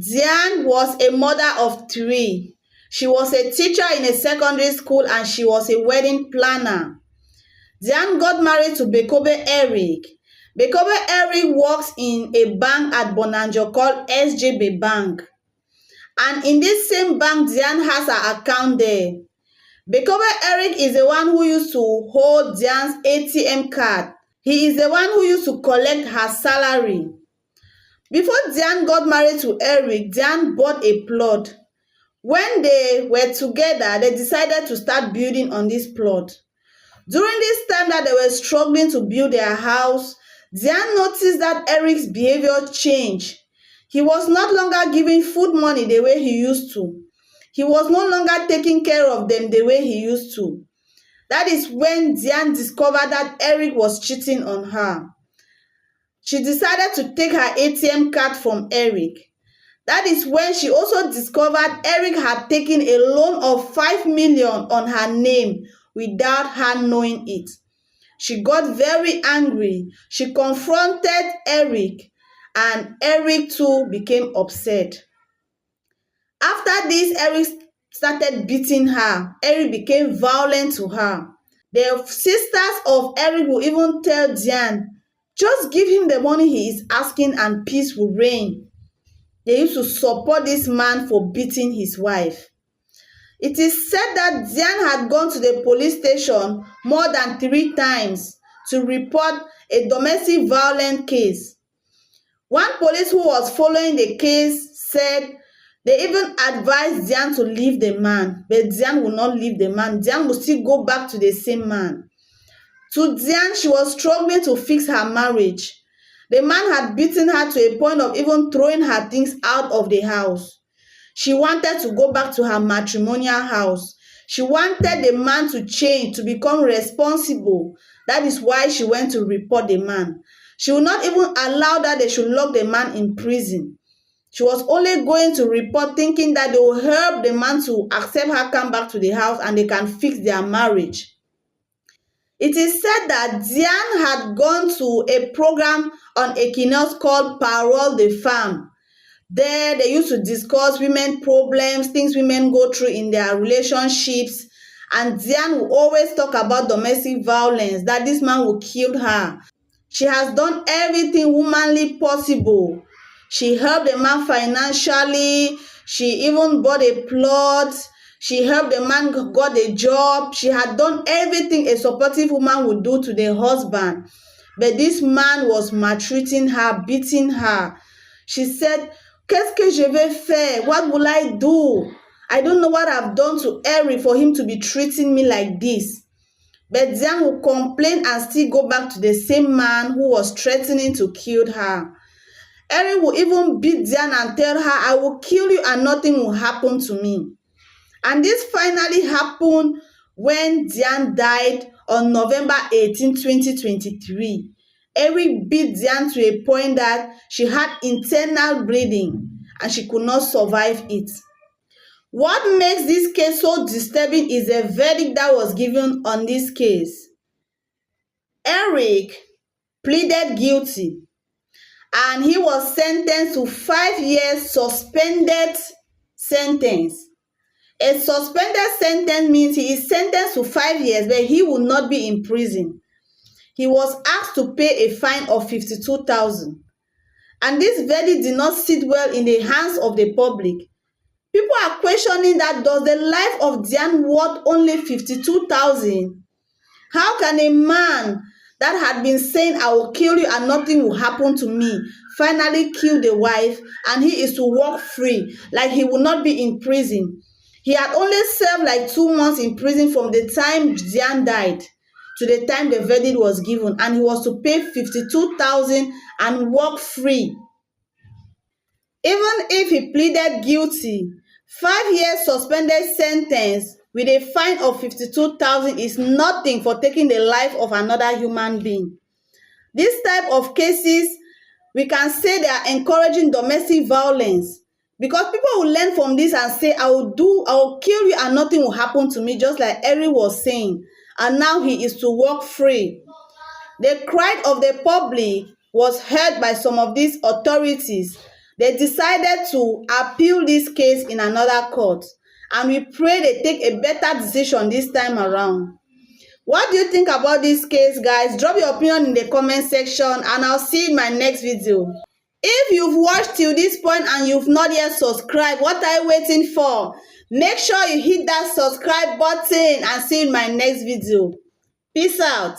Diane was a mother of three. She was a teacher in a secondary school and she was a wedding planner. Diane got married to Bekobe Eric. Bekobe Eric works in a bank at Bonanjo called SJB Bank. And in this same bank, Diane has her account there. Bekobe Eric is the one who used to hold Diane's ATM card. He is the one who used to collect her salary. Before Diane got married to Eric, Diane bought a plot. When they were together, they decided to start building on this plot. During this time that they were struggling to build their house, Diane noticed that Eric's behavior changed. He was not longer giving food money the way he used to. He was no longer taking care of them the way he used to. That is when Diane discovered that Eric was cheating on her. She decided to take her ATM card from Eric. That is when she also discovered Eric had taken a loan of 5 million on her name without her knowing it. She got very angry. She confronted Eric, and Eric too became upset. After this, Eric started beating her. Eric became violent to her. The sisters of Eric will even tell Diane, just give him the money he is asking and peace will reign. They used to support this man for beating his wife. It is said that Diane had gone to the police station more than 3 times to report a domestic violence case. One police who was following the case said they even advised Diane to leave the man, but Diane would not leave the man. Diane would still go back to the same man. To Diane, she was struggling to fix her marriage. The man had beaten her to a point of even throwing her things out of the house. She wanted to go back to her matrimonial house. She wanted the man to change, to become responsible. That is why she went to report the man. She would not even allow that they should lock the man in prison. She was only going to report thinking that they will help the man to accept her come back to the house and they can fix their marriage. It is said that Diane had gone to a program on Equinox called Parole de Femme. There, they used to discuss women problems, things women go through in their relationships. And Diane will always talk about domestic violence, that this man will kill her. She has done everything humanly possible. She helped the man financially. She even bought a plot. She helped the man got a job. She had done everything a supportive woman would do to the husband. But this man was maltreating her, beating her. She said, "Qu'est-ce que je vais faire? What will I do? I don't know what I've done to Eric for him to be treating me like this." But Diane will complain and still go back to the same man who was threatening to kill her. Eric will even beat Diane and tell her, "I will kill you and nothing will happen to me." And this finally happened when Diane died on November 18, 2023. Eric beat Diane to a point that she had internal bleeding and she could not survive it. What makes this case so disturbing is the verdict that was given on this case. Eric pleaded guilty and he was sentenced to 5 years suspended sentence. A suspended sentence means he is sentenced to 5 years, but he will not be in prison. He was asked to pay a fine of 52,000. And this verdict did not sit well in the hands of the public. People are questioning that, does the life of Diane worth only 52,000? How can a man that had been saying, "I will kill you and nothing will happen to me," finally kill the wife and he is to walk free, like he will not be in prison? He had only served like 2 months in prison from the time Diane died to the time the verdict was given, and he was to pay 52,000 and walk free. Even if he pleaded guilty, 5 years suspended sentence with a fine of 52,000 is nothing for taking the life of another human being. This type of cases, we can say they are encouraging domestic violence, because people will learn from this and say, I will kill you and nothing will happen to me, just like Eric was saying. And now he is to walk free. The cry of the public was heard by some of these authorities. They decided to appeal this case in another court, and we pray they take a better decision this time around. What do you think about this case, guys? Drop your opinion in the comment section, and I'll see you in my next video. If you've watched till this point and you've not yet subscribed, what are you waiting for? Make sure you hit that subscribe button, and see you in my next video. Peace out.